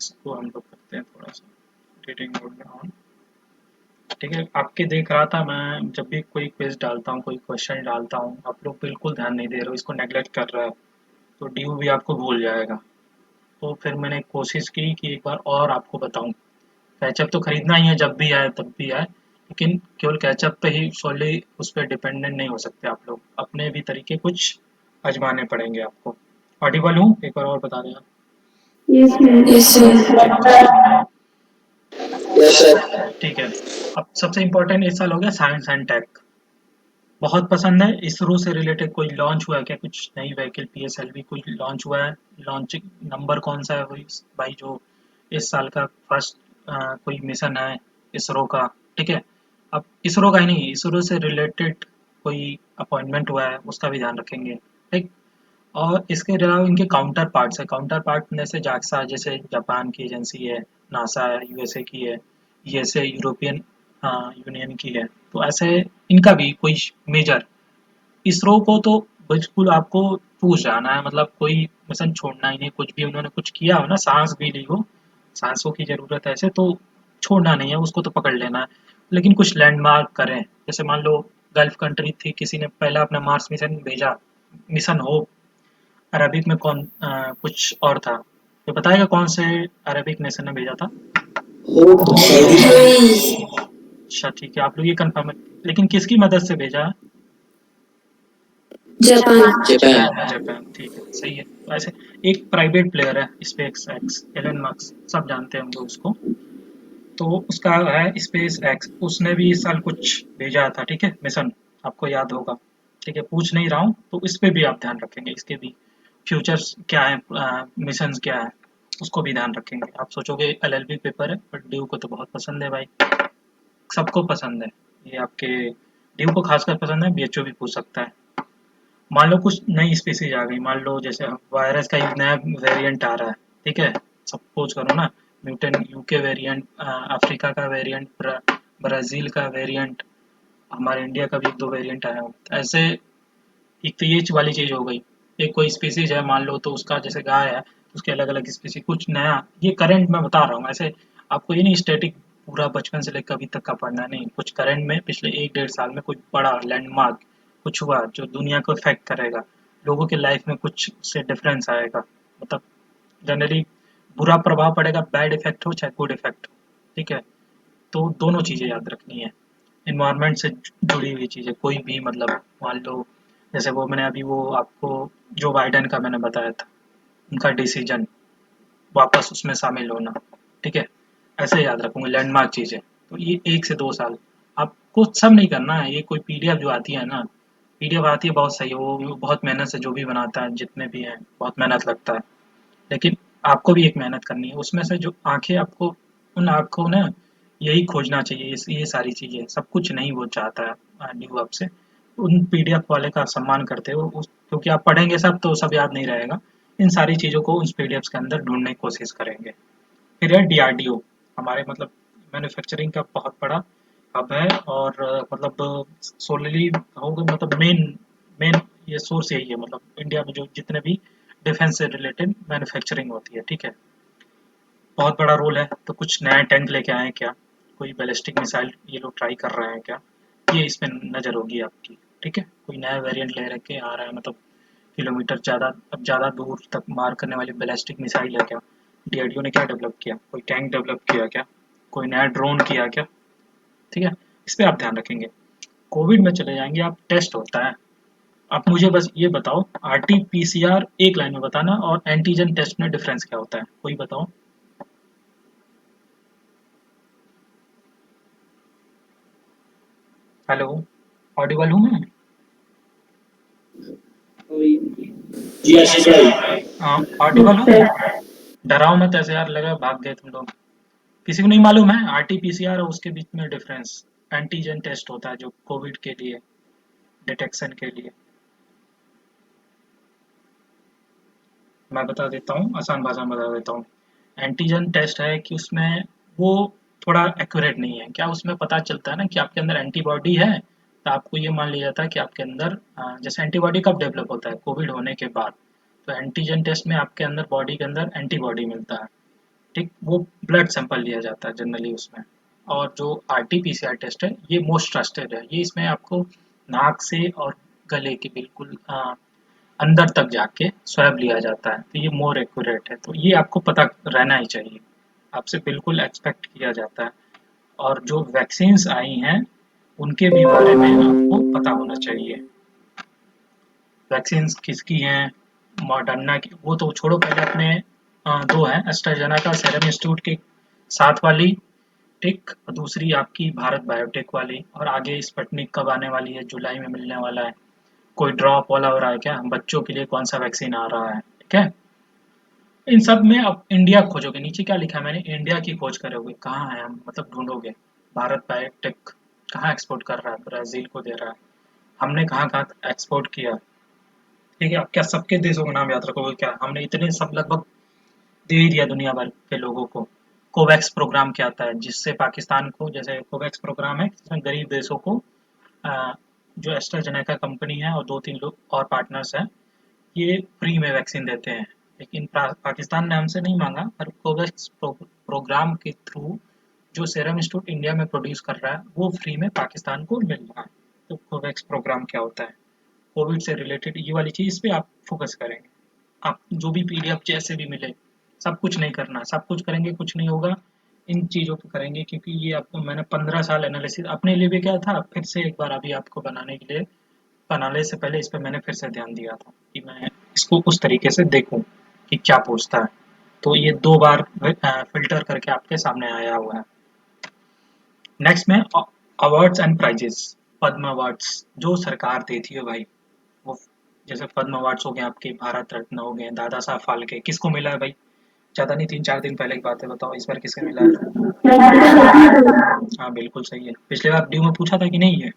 इसको हम लोग करते हैं थोड़ा सा एडिटिंग मोड में ऑन। ठीक है, आपके देख रहा था मैं जब भी कोई क्विज डालता हूँ, कोई क्वेश्चन डालता हूँ, आप लोग बिल्कुल ध्यान नहीं दे रहे हो, इसको नेगलेक्ट कर रहे हो, तो ड्यू भी आपको भूल जाएगा। तो फिर मैंने कोशिश की कि एक बार और आपको बताऊं। कैचअप तो खरीदना ही है, जब भी आए तब भी आए, लेकिन केवल कैचअप पे ही सोली उस पर डिपेंडेंट नहीं हो सकते आप लोग, अपने भी तरीके कुछ आजमाने पड़ेंगे आपको। ऑडिबल हूँ, एक बार और बता दें आप। Yes ma'am. Yes, sir. Yes, sir. ठीक है। अब सबसे इम्पोर्टेंट इस साल हो गया साइंस एंड टेक। बहुत पसंद है। इसरो से रिलेटेड कोई लॉन्च हुआ है क्या, कुछ नई व्हीकल पीएसएलवी कुछ लॉन्च हुआ है? लॉन्चिंग नंबर कौन सा है वही भाई, जो इस साल का फर्स्ट कोई मिशन है इसरो का? ठीक है, अब इसरो का ही नहीं, इसरो से रिलेटेड कोई अपॉइंटमेंट हुआ है उसका भी ध्यान रखेंगे। ठीक। और इसके अलावा इनके काउंटर पार्ट्स है, काउंटर पार्ट में से जाक्सा जैसे जापान की एजेंसी है, नासा है यूएसए की है, यूएसए यूरोपियन यूनियन की है, तो ऐसे इनका भी कोई मेजर। इसरो को तो बिल्कुल आपको पूछ जाना है, मतलब कोई मिशन छोड़ना ही नहीं, कुछ भी उन्होंने कुछ किया हो ना, सांस भी ली हो, सांसों की जरूरत है ऐसे तो छोड़ना नहीं है, उसको तो पकड़ लेना है। लेकिन कुछ लैंडमार्क करें, जैसे मान लो गल्फ कंट्री थी, किसी ने पहला अपना मार्स मिशन भेजा, मिशन होप। अरबिक में कौन कुछ और था, तो बताएगा कौन से अरबिक नेशन ने भेजा था? UAE. अच्छा ठीक है, आप लोग ये कंफर्म है, लेकिन किसकी मदद से भेजा है? Japan. Japan, Japan. जापान, ठीक है, सही है। वैसे एक प्राइवेट प्लेयर है स्पेस एक्स, एलन मस्क, सब जानते हैं हम लोग उसको। तो उसका है स्पेस एक्स, उसने भी इस साल कुछ भेजा था, ठीक है, मिशन, आपको याद होगा। ठीक है, पूछ नहीं रहा हूँ, तो इस पे भी आप ध्यान रखेंगे, इसके भी फ्यूचर्स क्या है, मिशंस क्या है, उसको भी ध्यान रखेंगे। आप सोचोगे एलएलबी पेपर है, बट ड्यू को तो बहुत पसंद है भाई, सबको पसंद है। ये आपके ड्यू को खासकर पसंद है, बीएचओ भी पूछ सकता है। मान लो कुछ नई स्पीसीज आ गई, मान लो जैसे वायरस का एक नया वेरिएंट आ रहा है, ठीक है, सपोज करो ना, म्यूटेंट यूके वेरिएंट, अफ्रीका का वेरिएंट, ब्राजील का वेरिएंट, हमारे इंडिया का भी एक दो वेरिएंट आया हो, ऐसे एक तो ये वाली चीज हो गई। एक कोई स्पीसीज है मान लो, तो उसका जैसे गाय है, उसके अलग अलग स्पीसीज कुछ नया, ये करंट मैं बता रहा हूँ ऐसे, आपको ये नहीं स्टैटिक पूरा बचपन से लेकर अभी तक का पढ़ना नहीं, कुछ करंट में पिछले एक डेढ़ साल में कोई बड़ा लैंडमार्क कुछ हुआ जो दुनिया को इफेक्ट करेगा, लोगों के लाइफ में कुछ उससे डिफरेंस आएगा, मतलब जनरली बुरा प्रभाव पड़ेगा, बैड इफेक्ट हो चाहे गुड इफेक्ट हो। ठीक है, तो दोनों चीज़ें याद रखनी है। इन्वायरमेंट से जुड़ी हुई चीज़ें कोई भी, मतलब मान लो जैसे वो मैंने अभी वो आपको जो बाइडेन का मैंने बताया था, उनका डिसीजन वापस उसमें शामिल होना, ठीक है, ऐसे याद रखूंगा लैंडमार्क चीज़ें। तो ये 1 से 2 साल आपको सब नहीं करना है, ये कोई पीडीएफ जो आती है ना, पीडीएफ आती है बहुत सही है, वो बहुत मेहनत से जो भी बनाता है, जितने भी हैं बहुत मेहनत लगता है, लेकिन आपको भी एक मेहनत करनी है, उसमें से जो आंखें आपको, उन आँखों ने यही खोजना चाहिए, ये सारी चीज़ें, सब कुछ नहीं वो चाहता है न्यू आपसे। उन पीडीएफ वाले का सम्मान करते हो क्योंकि आप पढ़ेंगे सब तो सब याद नहीं रहेगा, इन सारी चीज़ों को उस पीडीएफ के अंदर ढूंढने की कोशिश करेंगे। फिर है डीआरडीओ, हमारे मतलब मैन्युफैक्चरिंग का बहुत बड़ा हब है, और मतलब सोलली होगा, मतलब मेन मेन ये सोर्स यही है, मतलब इंडिया में जो जितने भी डिफेंस से रिलेटेड मैन्युफैक्चरिंग होती है, ठीक है, बहुत बड़ा रोल है। तो कुछ नया टैंक लेके आए हैं क्या, कोई बैलिस्टिक मिसाइल ये लोग ट्राई कर रहे हैं क्या, ये इसमें नज़र होगी आपकी। ठीक है, कोई नया वेरिएंट ले रखे आ रहा है, मतलब किलोमीटर ज़्यादा, अब ज़्यादा दूर तक मार करने वाली बैलिस्टिक मिसाइल है क्या, डीआरडीओ ने क्या डेवलप किया, कोई टैंक डेवलप किया क्या, कोई नया ड्रोन किया क्या? ठीक है, इस पे आप ध्यान रखेंगे। कोविड में चले जाएंगे आप, टेस्ट होता है। आप मुझे बस ये बताओ, आरटी पीसीआर एक लाइन में बताना, और एंटीजन टेस्ट में डिफरेंस क्या होता है, कोई बताओ। हेलो, ऑडिबल हूँ मैं? Yes, sir. हाँ, ऑडिबल हूँ? डराओ मत ऐसे यार, लगा भाग गए तुम लोग। किसी को नहीं मालूम है आरटी पीसीआर और उसके बीच में डिफरेंस? एंटीजन टेस्ट होता है जो कोविड के लिए, डिटेक्शन के लिए। मैं बता देता हूँ, आसान भाषा में बता देता हूँ। एंटीजन टेस्ट है कि उसमें वो थोड़ा एक्यूरेट नहीं है, क्या उसमें पता चलता है ना कि आपके अंदर एंटीबॉडी है, तो आपको ये मान लिया जाता है कि आपके अंदर जैसे एंटीबॉडी कब डेवलप होता है, कोविड होने के बाद। तो एंटीजन टेस्ट में आपके अंदर बॉडी के अंदर एंटीबॉडी मिलता है, ठीक, वो ब्लड सैंपल लिया जाता है जनरली उसमें। और जो आरटी-पीसीआर टेस्ट है ये मोस्ट ट्रस्टेड है, ये इसमें आपको नाक से और गले के बिल्कुल अंदर तक जाके स्वैब लिया जाता है, तो ये मोर एक्यूरेट है, तो ये आपको पता रहना ही चाहिए, आपसे बिल्कुल एक्सपेक्ट किया जाता है। और जो वैक्सीन्स आई हैं उनके भी बारे में आपको पता होना चाहिए, वैक्सीन्स किसकी हैं, मॉडर्ना की वो तो छोड़ो, पहले अपने दो हैं, एस्ट्राजेनेका सीरम इंस्टीट्यूट की साथ वाली, ठीक, और दूसरी आपकी भारत बायोटेक वाली, और आगे स्पुतनिक कब आने वाली है, जुलाई में मिलने वाला है। कोई ड्रॉप वाला हो रहा है क्या, बच्चों के लिए कौन सा वैक्सीन आ रहा है, ठीक है। इन सब में अब इंडिया खोजोगे, नीचे क्या लिखा है मैंने, इंडिया की खोज करोगे, कहाँ है हम, मतलब ढूंढोगे, भारत बायोटेक कहाँ एक्सपोर्ट कर रहा है, ब्राजील को दे रहा है, हमने कहाँ कहाँ एक्सपोर्ट किया, ठीक है। अब क्या सबके देशों का नाम याद रखोगे क्या, हमने इतने सब लगभग दे ही दिया दुनिया भर के लोगों को। कोवैक्स प्रोग्राम क्या आता है, जिससे पाकिस्तान को, जैसे कोवैक्स प्रोग्राम है जिसमें गरीब देशों को अ, जो एस्ट्राजेनेका कंपनी है और 2-3 लोग और पार्टनर्स हैं, ये फ्री में वैक्सीन देते हैं। लेकिन पाकिस्तान ने हमसे नहीं मांगा, पर कोवैक्स प्रोग्राम के थ्रू जो सीरम इंस्टीट्यूट इंडिया में प्रोड्यूस कर रहा है वो फ्री में पाकिस्तान को मिल रहा है। तो कोवैक्स प्रोग्राम क्या होता है, कोविड से रिलेटेड ये वाली चीज़, इस पे आप फोकस करेंगे। आप जो भी पीडीएफ जैसे भी मिले, सब कुछ नहीं करना, सब कुछ करेंगे कुछ नहीं होगा, इन चीज़ों पे करेंगे, क्योंकि ये आपको मैंने 15 साल एनालिसिस अपने लिए भी किया था, फिर से एक बार अभी आपको बनाने के लिए, बनाने से पहले इस पे मैंने फिर से ध्यान दिया था कि मैं इसको उस तरीके से देखूं कि क्या पूछता है। तो ये 2 बार फ़िल्टर करके आपके सामने आया हुआ है। नेक्स्ट में awards and prizes, Padma awards जो सरकार देती है भाई, वो जैसे पद्म अवार्ड्स हो गए आपके, भारत रत्न हो गए, दादा साहब फाल्के, किसको मिला है भाई, ज़्यादा नहीं 3-4 दिन पहले की बात है, बताओ इस बार किसे मिला है। हाँ बिल्कुल सही है, पिछली बार ड्यू में पूछा था कि नहीं है।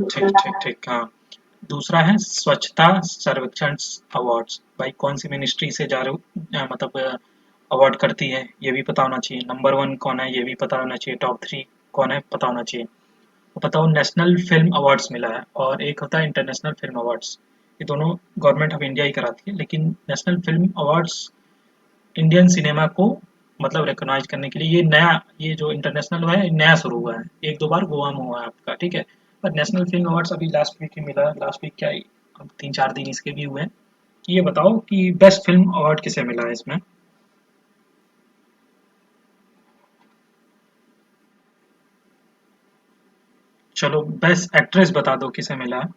ठीक ठीक ठीक, हाँ। दूसरा है स्वच्छता सर्वेक्षण अवार्ड्स, भाई कौन सी मिनिस्ट्री से जा रहे हो, मतलब अवार्ड करती है ये भी पता होना चाहिए, नंबर 1 कौन है ये भी पता होना चाहिए, टॉप 3 कौन है पता होना चाहिए। तो बताओ, नेशनल फिल्म अवार्ड्स मिला है और एक होता है इंटरनेशनल फिल्म अवार्ड्स, ये दोनों गवर्नमेंट ऑफ इंडिया ही कराती है, लेकिन national film awards Indian cinema को मतलब रिकॉग्नाइज करने के लिए, ये नया, ये जो इंटरनेशनल हुआ है ये नया शुरू हुआ है, एक दो बार गोवा में हुआ है आपका, ठीक है। पर नेशनल फिल्म अवार्ड्स अभी लास्ट वीक ही मिला, लास्ट वीक क्या, अब 3-4 दिन इसके भी हुए हैं। ये बताओ कि बेस्ट फिल्म अवार्ड किसे मिला है इसमें। चलो बेस्ट एक्ट्रेस बता दो किसे मिला है।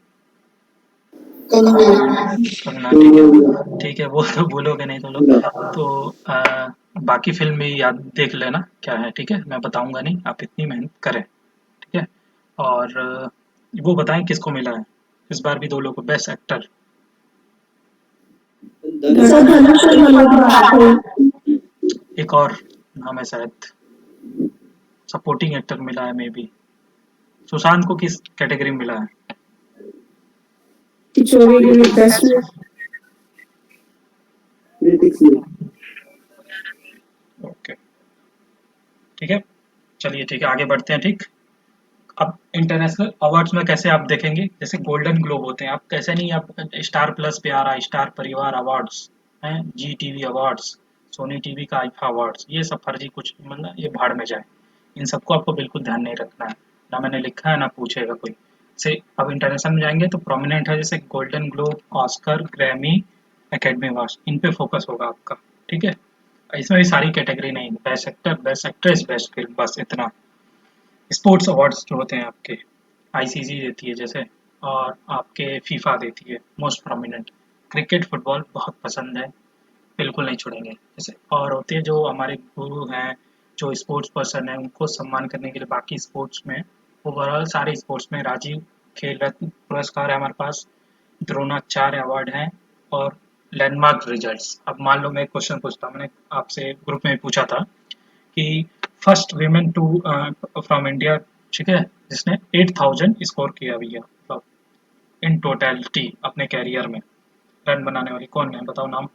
कंगना, ठीक है ठीक है, वो तो बोलोगे नहीं तो लोग, तो बाकी फिल्म भी याद देख लेना क्या है, ठीक है, मैं बताऊंगा नहीं, आप इतनी मेहनत करें, ठीक है। और वो बताएं किसको मिला है इस बार भी, दो लोगों को, बेस्ट एक्टर। एक और नाम है शायद, सपोर्टिंग एक्टर मिला है मे बी, सुशांत को किस कैटेगरी में मिला है। ओके, ठीक है, चलिए ठीक है, आगे बढ़ते हैं, ठीक। अब इंटरनेशनल अवार्ड्स में कैसे आप देखेंगे, जैसे गोल्डन ग्लोब होते हैं, आप कैसे नहीं, आप स्टार प्लस पे आ रहा है स्टार परिवार अवार्ड्स हैं, जी टीवी अवार्ड्स, सोनी टीवी का आईफा अवार्ड्स, ये सब फर्जी कुछ, मतलब ये भाड़ में जाए, इन सबको आपको बिल्कुल ध्यान नहीं रखना है, ना मैंने लिखा है ना पूछेगा कोई। से अब इंटरनेशनल में जाएंगे तो प्रोमिनेंट है, जैसे Golden Globe, Oscar, Grammy, Academy Awards, इन पे फोकस होगा आपका, ठीक है। इसमें भी सारी कैटेगरी नहीं, best actor, best actress, best film, बस इतना। स्पोर्ट्स अवार्ड्स जो होते हैं आपके, आईसीसी देती है जैसे, और आपके फीफा देती है, मोस्ट प्रोमिनेंट। क्रिकेट फुटबॉल बहुत पसंद है, बिल्कुल नहीं छोड़ेंगे जैसे, और होते हैं जो हमारे गुरु हैं, जो स्पोर्ट्स पर्सन है, उनको सम्मान करने के लिए बाकी स्पोर्ट्स में, ओवरऑल सारे स्पोर्ट्स में राजीव खेल रत्न पुरस्कार है हमारे पास, द्रोणाचार्य अवार्ड है, और लैंडमार्क रिजल्ट्स। अब मान लो मैं क्वेश्चन पूछता हूँ, मैंने आपसे ग्रुप में पूछा था कि first women to from India, ठीक है, जिसने 8000 स्कोर किया भैया, मतलब इन टोटलिटी अपने कैरियर में, रन बनाने वाली कौन है, बताओ नाम।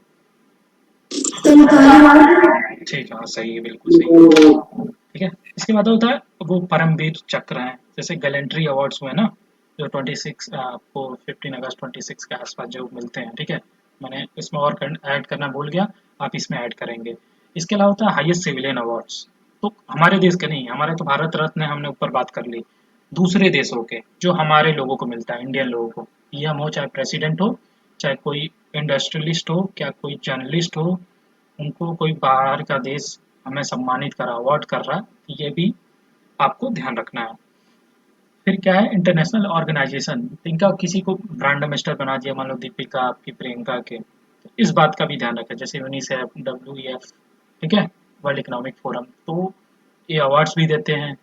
ठीक है, हाँ सही है, बिल्कुल सही है, ठीक है। इसके बाद होता है वो परमवीर चक्र हैं, जैसे गैलेंट्री अवार्ड्स हुए ना, जो 26 आपको 15 अगस्त 26 के आसपास जो मिलते हैं, ठीक है, मैंने इसमें और ऐड करना भूल गया, आप इसमें ऐड करेंगे। इसके अलावा होता है हाईएस्ट सिविलियन अवार्ड्स। तो हमारे देश के नहीं, हमारे तो भारत रत्न है, हमने ऊपर बात कर ली। दूसरे देशों के जो हमारे लोगों को मिलता है, इंडियन लोगों को, पीएम हो चाहे प्रेसिडेंट हो, चाहे कोई इंडस्ट्रियलिस्ट हो, क्या कोई जर्नलिस्ट हो, उनको कोई बाहर का देश हमें सम्मानित कर रहा, अवार्ड कर रहा है, ये भी आपको ध्यान रखना है। फिर क्या है, इंटरनेशनल ऑर्गेनाइजेशन, इनका किसी को ब्रांड एम्बेसडर बना दिया, मान लो दीपिका आपकी, प्रियंका के, तो इस बात का भी ध्यान रखें, जैसे यूनिसेफ, WEF, ठीक है, वर्ल्ड इकोनॉमिक फोरम, तो ये अवार्ड्स भी देते हैं,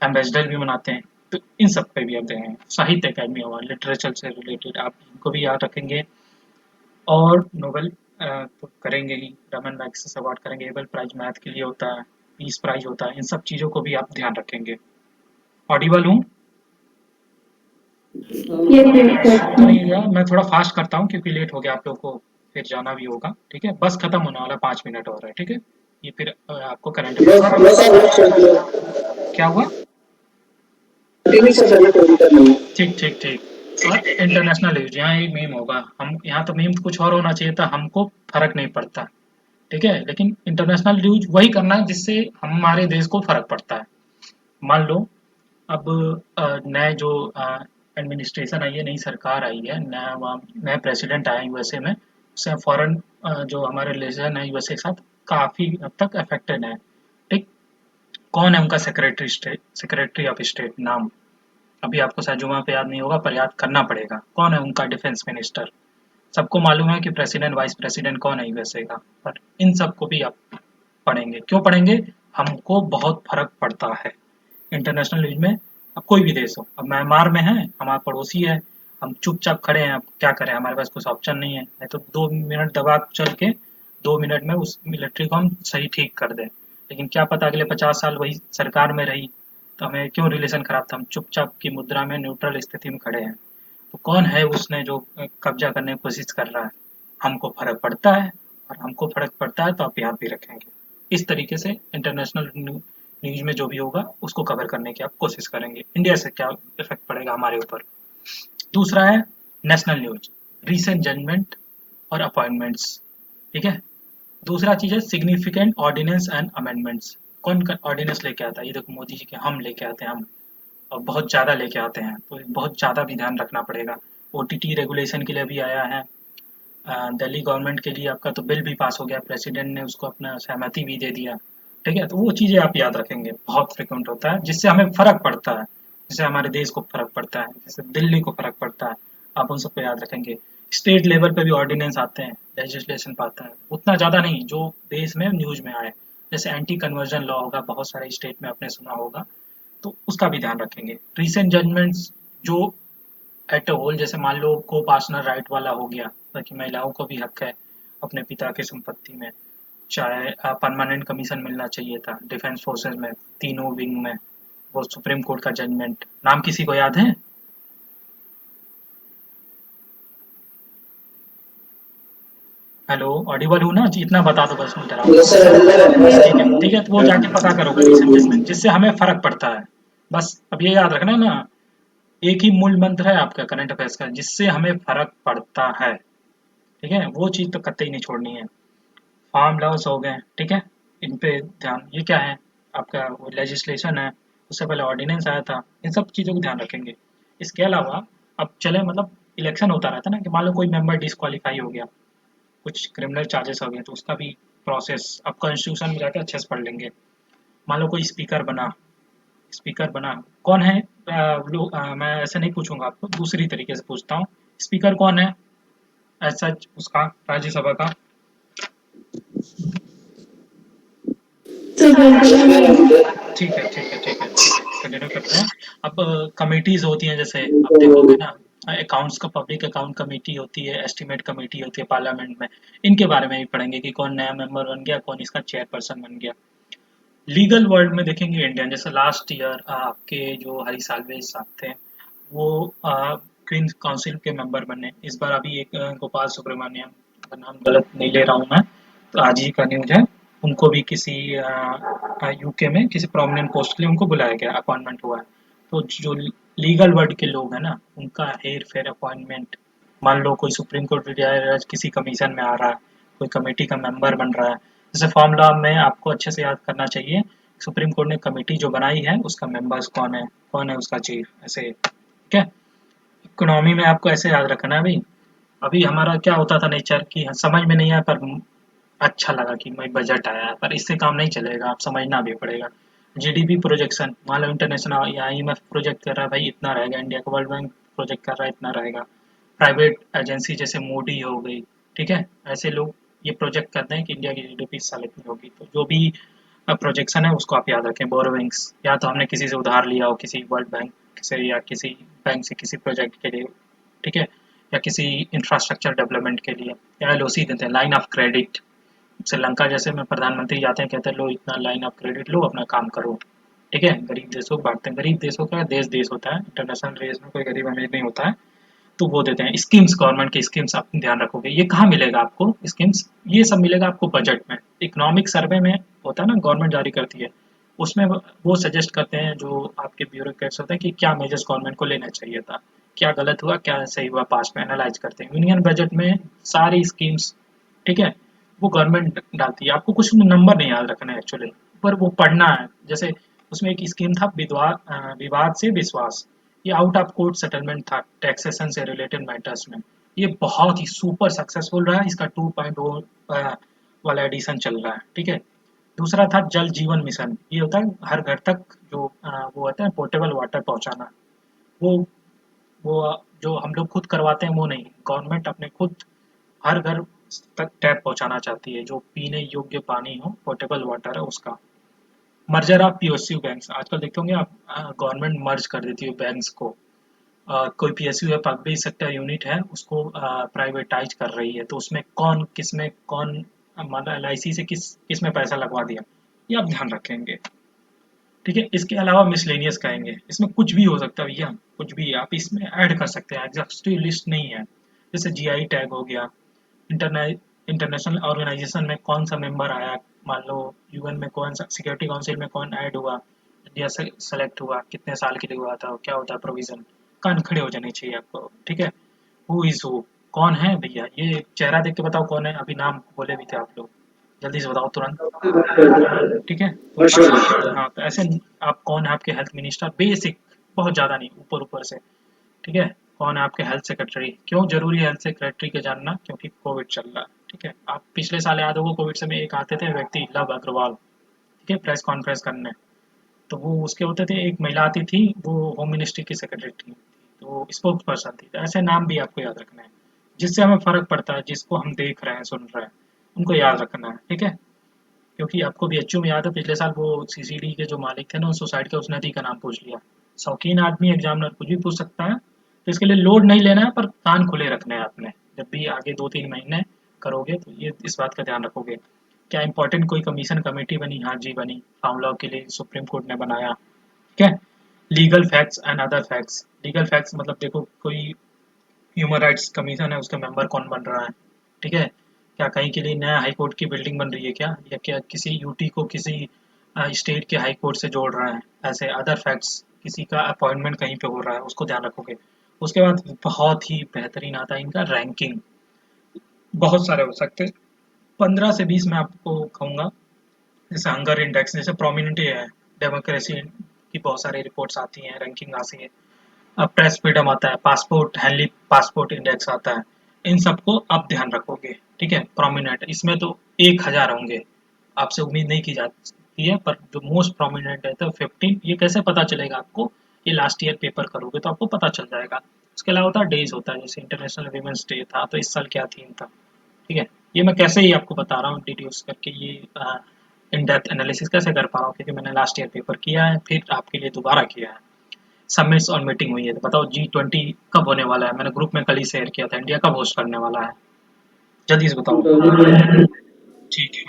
एम्बेसडर भी बनाते हैं, तो इन सब पे भी आप देंगे। साहित्य अकादमी अवार्ड, लिटरेचर से रिलेटेड, आप इनको भी याद रखेंगे। और नोबेल तो करेंगे ही, रमन मैग्सेसे अवार्ड करेंगे, एबल प्राइज मैथ के लिए होता है, पीस प्राइज होता है, इन सब चीज़ों को भी आप ध्यान रखेंगे। ऑडिबल हूँ? ये तो नहीं गया, मैं थोड़ा फास्ट करता हूँ क्योंकि लेट हो गया, आप लोग को फिर जाना भी होगा, ठीक है, बस खत्म होने वाला, 5 मिनट और है, ठीक है। ये फिर आपको करंट अफेयर्स क्या हुआ। ठीक ठीक ठीक। और इंटरनेशनल न्यूज, यहाँ एक मीम होगा, हम यहाँ तो मीम कुछ और होना चाहिए था, हमको फर्क नहीं पड़ता, ठीक है, लेकिन इंटरनेशनल न्यूज वही करना है जिससे हमारे देश को फर्क पड़ता है। मान लो अब नए जो एडमिनिस्ट्रेशन आई है, नई सरकार आई है, नया वहाँ नया प्रेसिडेंट आया यूएसए में, उससे फॉरेन जो हमारे रिलेशन है यूएसए के साथ काफ़ी हद तक अफेक्टेड है, ठीक। कौन है उनका सेक्रेटरी ऑफ स्टेट, नाम अभी आपको शायद जुमा पे याद नहीं होगा, पर याद करना पड़ेगा, कौन है उनका डिफेंस मिनिस्टर। सबको मालूम है कि प्रेसिडेंट वाइस प्रेसिडेंट कौन है यूएसए का, पर इन सबको भी आप पढ़ेंगे, क्यों पढ़ेंगे, हमको बहुत फर्क पड़ता है इंटरनेशनल न्यूज में। अब कोई भी देश हो, अब म्यांमार में है, हमारा पड़ोसी है, हम चुपचाप खड़े हैं, अब क्या करें, हमारे पास कुछ ऑप्शन नहीं है, नहीं तो 2 मिनट दबा चल के 2 मिनट में उस मिलिट्री को हम सही ठीक कर दें, लेकिन क्या पता अगले 50 साल वही सरकार में रही, तो हमें क्यों रिलेशन खराब था, हम चुपचाप की मुद्रा में न्यूट्रल स्थिति में खड़े हैं। तो कौन है उसने जो कब्जा करने की कोशिश कर रहा है, हमको फर्क पड़ता है, और हमको फर्क पड़ता है तो आप याद भी रखेंगे। इस तरीके से इंटरनेशनल न्यूज में जो भी होगा उसको कवर करने की आप कोशिश करेंगे, इंडिया से क्या इफेक्ट पड़ेगा हमारे ऊपर। दूसरा है नेशनल न्यूज, रीसेंट जजमेंट और अपॉइंटमेंट्स, ठीक है। दूसरा चीज है सिग्निफिकेंट ऑर्डिनेंस एंड अमेंडमेंट्स, कौन ऑर्डिनेंस लेके आता है, ये देखो मोदी जी के हम लेके आते हैं, हम और बहुत ज़्यादा लेके आते हैं, तो बहुत ज़्यादा भी ध्यान रखना पड़ेगा। OTT रेगुलेशन के लिए भी आया है, दिल्ली गवर्नमेंट के लिए आपका तो बिल भी पास हो गया, प्रेसिडेंट ने उसको अपना सहमति भी दे दिया, ठीक है, तो वो चीज़ें आप याद रखेंगे, बहुत फ्रिक्वेंट होता है जिससे हमें फ़र्क पड़ता है, जिससे हमारे देश को फ़र्क पड़ता है, जैसे दिल्ली को फ़र्क पड़ता है, आप उन सबको याद रखेंगे। स्टेट लेवल पे भी ऑर्डिनेंस आते हैं, लेजिस्लेशन पाता है, उतना ज़्यादा नहीं जो देश में न्यूज़ में आए, जैसे एंटी कन्वर्जन लॉ होगा, बहुत सारे स्टेट में आपने सुना होगा, तो उसका भी ध्यान रखेंगे। रीसेंट जजमेंट्स जो एट ए होल, जैसे मान लो को पार्सनल राइट वाला हो गया, ताकि महिलाओं को भी हक है अपने पिता की संपत्ति में, चाहे परमानेंट कमीशन मिलना चाहिए था डिफेंस फोर्सेस में, तीनों विंग में, वो सुप्रीम कोर्ट का जजमेंट, नाम किसी को याद है। हेलो, ऑडिबल हूँ ना जी, इतना बता दो बस, मुझे ठीक है, तो वो जाके पता करोगे रीसेंट जजमेंट, जिससे हमें फर्क पड़ता है। बस अब ये याद रखना ना, एक ही मूल मंत्र है आपका करंट अफेयर्स का, जिससे हमें फर्क पड़ता है, ठीक है, वो चीज़ तो कतई नहीं छोड़नी है। फार्म लॉस हो गए, ठीक है, इन पे ध्यान, ये क्या है, आपका वो लेजिस्लेशन है, उससे पहले ऑर्डिनेंस आया था, इन सब चीज़ों को ध्यान रखेंगे। इसके अलावा अब चले, मतलब इलेक्शन होता रहता है ना, कि मान लो कोई मेंबर डिस्क्वालीफाई हो गया, कुछ क्रिमिनल चार्जेस हो गए, तो उसका भी प्रोसेस अब कॉन्स्टिट्यूशन में जाकर अच्छे से पढ़ लेंगे। मान लो कोई स्पीकर बना, कौन है, मैं ऐसे नहीं पूछूंगा आपको, दूसरी तरीके से पूछता हूँ, स्पीकर कौन है ऐसा उसका, राज्यसभा का। ठीक है ठीक है ठीक है ठीक है, कंटिन्यू करते हैं। अब कमिटीज होती हैं, जैसे आप देखोगे ना, अकाउंट्स का, पब्लिक अकाउंट कमेटी होती है, एस्टिमेट कमेटी होती है पार्लियामेंट में, इनके बारे में भी पढ़ेंगे कि कौन नया मेंबर बन गया, कौन इसका चेयरपर्सन बन गया। लीगल वर्ल्ड में देखेंगे इंडियन, जैसे लास्ट ईयर आपके जो हरी साल्वे साहब थे, वो क्वीन काउंसिल के मेंबर बने, इस बार अभी एक गोपाल सुब्रमण्यम, का नाम गलत नहीं ले रहा हूँ मैं, तो आज ही का न्यूज है, उनको भी किसी यूके में किसी प्रोमिनेंट पोस्ट के लिए उनको बुलाया गया, अपॉइंटमेंट हुआ है। तो जो लीगल वर्ल्ड के लोग हैं ना, उनका हेर फेर अपॉइंटमेंट मान लो कोई सुप्रीम कोर्ट जज किसी कमीशन में आ रहा है, कोई कमेटी का मेंबर बन रहा है, जैसे फॉर्मूला में आपको अच्छे से याद करना चाहिए, सुप्रीम कोर्ट ने कमेटी जो बनाई है उसका मेंबर्स कौन है उसका चीफ, ऐसे ठीक है। इकोनॉमी में आपको ऐसे याद रखना है भाई। अभी हमारा क्या होता था नेचर की समझ में नहीं आया, पर अच्छा लगा कि भाई बजट आया है, पर इससे काम नहीं चलेगा, आप समझना भी पड़ेगा। जीडीपी प्रोजेक्शन, मान लो इंटरनेशनल या आईएमएफ प्रोजेक्ट कर रहा है भाई इतना रहेगा, इंडिया का वर्ल्ड बैंक प्रोजेक्ट कर रहा है इतना रहेगा, प्राइवेट एजेंसी जैसे मोडी हो गई, ठीक है, ऐसे लोग ये प्रोजेक्ट करते हैं कि इंडिया की जीडीपी इस साल इतनी होगी, तो जो भी प्रोजेक्शन है उसको आप याद रखें। बोरोविंग्स, या तो हमने किसी से उधार लिया हो, किसी वर्ल्ड बैंक से या किसी बैंक से किसी प्रोजेक्ट के लिए, ठीक है, या किसी इंफ्रास्ट्रक्चर डेवलपमेंट के लिए, या एलओसी देते हैं, लाइन ऑफ क्रेडिट। श्रीलंका जैसे में प्रधानमंत्री जाते हैं, कहते हैं लो इतना लाइन ऑफ क्रेडिट लो, अपना काम करो, ठीक है, गरीब देशों को बांटते हैं। गरीब देशों का देश होता है, इंटरनेशनल रेस में कोई गरीब अमीर नहीं होता है, तो वो देते हैं। स्कीम्स, गवर्नमेंट की स्कीम्स आप ध्यान रखोगे, ये कहाँ मिलेगा आपको स्कीम्स, ये सब मिलेगा आपको बजट में। इकोनॉमिक सर्वे में होता है ना, गवर्नमेंट जारी करती है, उसमें वो सजेस्ट करते हैं जो आपके ब्यूरोक्रेट्स होते हैं कि क्या मेजर्स गवर्नमेंट को लेना चाहिए था, क्या गलत हुआ क्या सही हुआ, पास्ट में एनालाइज करते हैं। यूनियन बजट में सारी स्कीम्स, ठीक है, वो गवर्नमेंट डालती है, आपको कुछ नंबर नहीं याद रखना है एक्चुअली, पर वो पढ़ना है। जैसे उसमें एक स्कीम था विवाद से विश्वास, ये आउट ऑफ कोर्ट सेटलमेंट था टैक्सेशन से रिलेटेड मैटर्स में, ये बहुत ही सुपर सक्सेसफुल रहा है, इसका 2.0 वाला एडिशन चल रहा है, ठीक है। दूसरा था जल जीवन मिशन, ये होता है हर घर तक जो वो होता है पोर्टेबल वाटर पहुंचाना, वो वो जो हम लोग खुद करवाते हैं वो नहीं, गवर्नमेंट अपने खुद हर घर तक टैप पहुंचाना चाहती है, जो पीने योग्य पानी हो, पोर्टेबल वाटर है उसका। मर्जर ऑफ पीएसयू बैंक्स, आजकल देखते होंगे आप, गवर्नमेंट मर्ज कर देती है बैंक्स को, कोई पीएसयू है पब्लिक सेक्टर यूनिट है उसको प्राइवेटाइज कर रही है, तो उसमें कौन किसमें कौन, मतलब एलआईसी से किस किस में पैसा लगवा दिया, ये आप ध्यान रखेंगे, ठीक है। इसके अलावा मिसलेनियस कहेंगे, इसमें कुछ भी हो सकता है भैया, कुछ भी आप इसमें ऐड कर सकते हैं, एग्जॉस्टिव लिस्ट नहीं है। जैसे जीआई टैग हो गया, इंटरनेशनल ऑर्गेनाइजेशन में कौन सा मेंबर आया, मान लो यूएन में कौन सा, सिक्योरिटी काउंसिल में कौन ऐड हुआ, इंडिया से सेलेक्ट हुआ, कितने साल के लिए हुआ था, क्या होता है प्रोविजन, कान खड़े हो जाने चाहिए आपको, ठीक है। हु इज हु, कौन है भैया, ये चेहरा देख के बताओ कौन है, अभी नाम बोले भी थे आप लोग, जल्दी से बताओ तुरंत, ठीक है। तो हर्षवर्धन। हाँ, तो ऐसे आप कौन है आपके हेल्थ मिनिस्टर, बेसिक, बहुत ज़्यादा नहीं, ऊपर ऊपर से, ठीक है। कौन है आपके हेल्थ सेक्रेटरी, क्यों जरूरी है हेल्थ सेक्रेटरी के जानना, क्योंकि कोविड चल रहा है, ठीक है। आप पिछले साल याद होगा कोविड समय एक आते थे व्यक्ति, लव अग्रवाल, ठीक है, प्रेस कॉन्फ्रेंस करने, तो वो उसके होते थे, एक महिला आती थी, वो होम मिनिस्ट्री की सेक्रेटरी थी, तो स्पोक्स पर्सन थी, तो ऐसे नाम भी आपको याद रखना है, जिससे हमें फर्क पड़ता है, जिसको हम देख रहे हैं सुन रहे हैं, उनको याद रखना है, ठीक है। क्योंकि आपको बीएचयू में याद है पिछले साल वो सीसीडी के जो मालिक थे ना उस सोसाइटी के, उस नदी का नाम पूछ लिया। शौकीन आदमी एग्जामिनर कुछ भी पूछ सकता है, तो इसके लिए लोड नहीं लेना है, पर कान खुले रखने हैं आपने, जब भी आगे 2-3 महीने करोगे तो ये इस बात का ध्यान रखोगे। क्या इंपॉर्टेंट कोई कमीशन कमेटी बनी, हाँ जी बनी, फार्म लॉ के लिए सुप्रीम कोर्ट ने बनाया, ठीक है। Legal facts and other facts, legal facts मतलब देखो कोई ह्यूमन राइट्स कमीशन है उसका मेंबर कौन बन रहा है, ठीक है। क्या कहीं के लिए नया हाई कोर्ट की बिल्डिंग बन रही है क्या, या क्या किसी यूटी को किसी स्टेट के हाई कोर्ट से जोड़ रहा है, ऐसे अदर फैक्ट्स, किसी का अपॉइंटमेंट कहीं पे हो रहा है उसको ध्यान रखोगे। उसके बाद बहुत ही बेहतरीन आता है इनका रैंकिंग, बहुत सारे हो सकते हैं, 15 से 20 मैं आपको कहूँगा। जैसे हंगर इंडेक्स, जैसे प्रोमिनेंट है, डेमोक्रेसी की बहुत सारी रिपोर्ट्स आती हैं, रैंकिंग आती है, प्रेस फ्रीडम आता है, पासपोर्ट हैंडली पासपोर्ट इंडेक्स आता है, इन सबको आप ध्यान रखोगे, ठीक है। प्रोमिनेंट इसमें तो 1000 होंगे, आपसे उम्मीद नहीं की जाती है, पर जो मोस्ट प्रोमिनेंट है तो 15, ये कैसे पता चलेगा आपको, ये लास्ट ईयर पेपर करोगे तो आपको पता चल जाएगा। उसके अलावा होता है डेज, होता है जैसे इंटरनेशनल वीमेंस डे था, तो इस साल क्या थीम था, ठीक है। ये मैं कैसे ही आपको बता रहा हूँ डिड्यूस करके, ये इन डेप्थ एनालिसिस कैसे कर पा रहा हूँ, क्योंकि मैंने लास्ट ईयर पेपर किया है, फिर आपके लिए दोबारा किया है। समिट्स और मीटिंग हुई है, तो बताओ G20 कब होने वाला है, मैंने ग्रुप में कल ही शेयर किया था, इंडिया कब होस्ट करने वाला है, जल्दी से बताओ। 2022। ठीक है।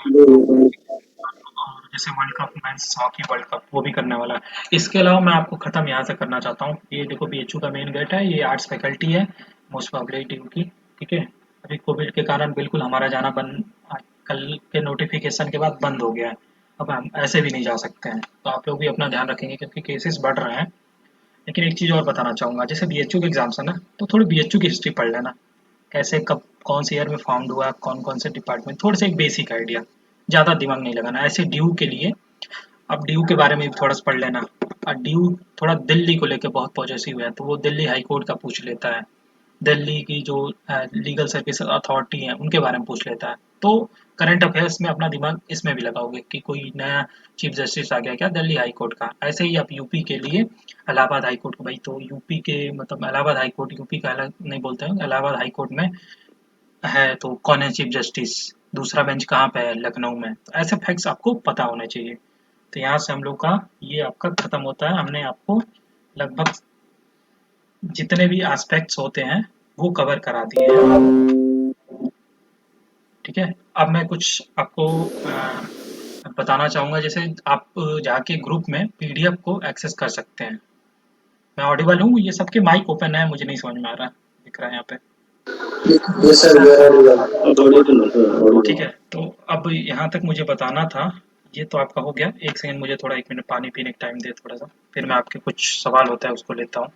और जैसे world cup, men's hockey world cup, वो भी करने वाला है। इसके अलावा मैं आपको खत्म यहाँ से करना चाहता हूँ, ये देखो बीएचयू का मेन गेट है, ये आर्ट्स फैकल्टी है, मोस्ट प्रोबेबिलिटी की, ठीक है। अभी कोविड के कारण बिल्कुल हमारा जाना बंद, कल के नोटिफिकेशन के बाद बंद हो गया है, अब हम ऐसे भी नहीं जा सकते हैं, तो आप लोग भी अपना ध्यान रखेंगे क्योंकि केसेस बढ़ रहे हैं। लेकिन एक चीज़ और बताना चाहूँगा, जैसे बीएचयू के एग्जाम्स है ना, तो थोड़ी बीएचयू की हिस्ट्री पढ़ लेना, कैसे कब कौन से ईयर में फाउंड हुआ, कौन कौन से डिपार्टमेंट, थोड़ा सा एक बेसिक आइडिया, ज़्यादा दिमाग नहीं लगाना। ऐसे ड्यू के लिए अब ड्यू के बारे में भी थोड़ा सा पढ़ लेना। और ड्यू थोड़ा दिल्ली को लेकर बहुत पॉजिटिव है, तो वो दिल्ली हाई कोर्ट का पूछ लेता है, दिल्ली की जो लीगल सर्विस अथॉरिटी है उनके बारे में पूछ लेता है। तो करंट अफेयर्स में अपना दिमाग इसमें भी लगाओगे कि कोई नया चीफ जस्टिस आ गया क्या दिल्ली हाई कोर्ट का। ऐसे ही आप यूपी के लिए इलाहाबाद हाई कोर्ट, भाई तो यूपी के मतलब इलाहाबाद हाई कोर्ट यूपी का अलग नहीं बोलते हैं, इलाहाबाद हाई कोर्ट में है तो कौन है चीफ जस्टिस, दूसरा बेंच कहाँ पे है, लखनऊ में। तो ऐसे फैक्ट्स आपको पता होने चाहिए। तो यहाँ से हम लोग का ये आपका खत्म होता है। हमने आपको लगभग जितने भी एस्पेक्ट्स होते हैं वो कवर करा दिए हैं। ठीक है, अब मैं कुछ आपको बताना चाहूँगा। जैसे आप जाके ग्रुप में पीडीएफ को एक्सेस कर सकते हैं। मैं ऑडिबल हूँ? ये सबके माइक ओपन है, मुझे नहीं समझ में आ रहा, दिख रहा है यहाँ पे। Yes, sir. You are audible. ठीक है, तो अब यहाँ तक मुझे बताना था, ये तो आपका हो गया। एक सेकंड, मुझे थोड़ा 1 मिनट पानी पीने का टाइम दे थोड़ा सा, फिर मैं आपके कुछ सवाल होता है उसको लेता हूँ।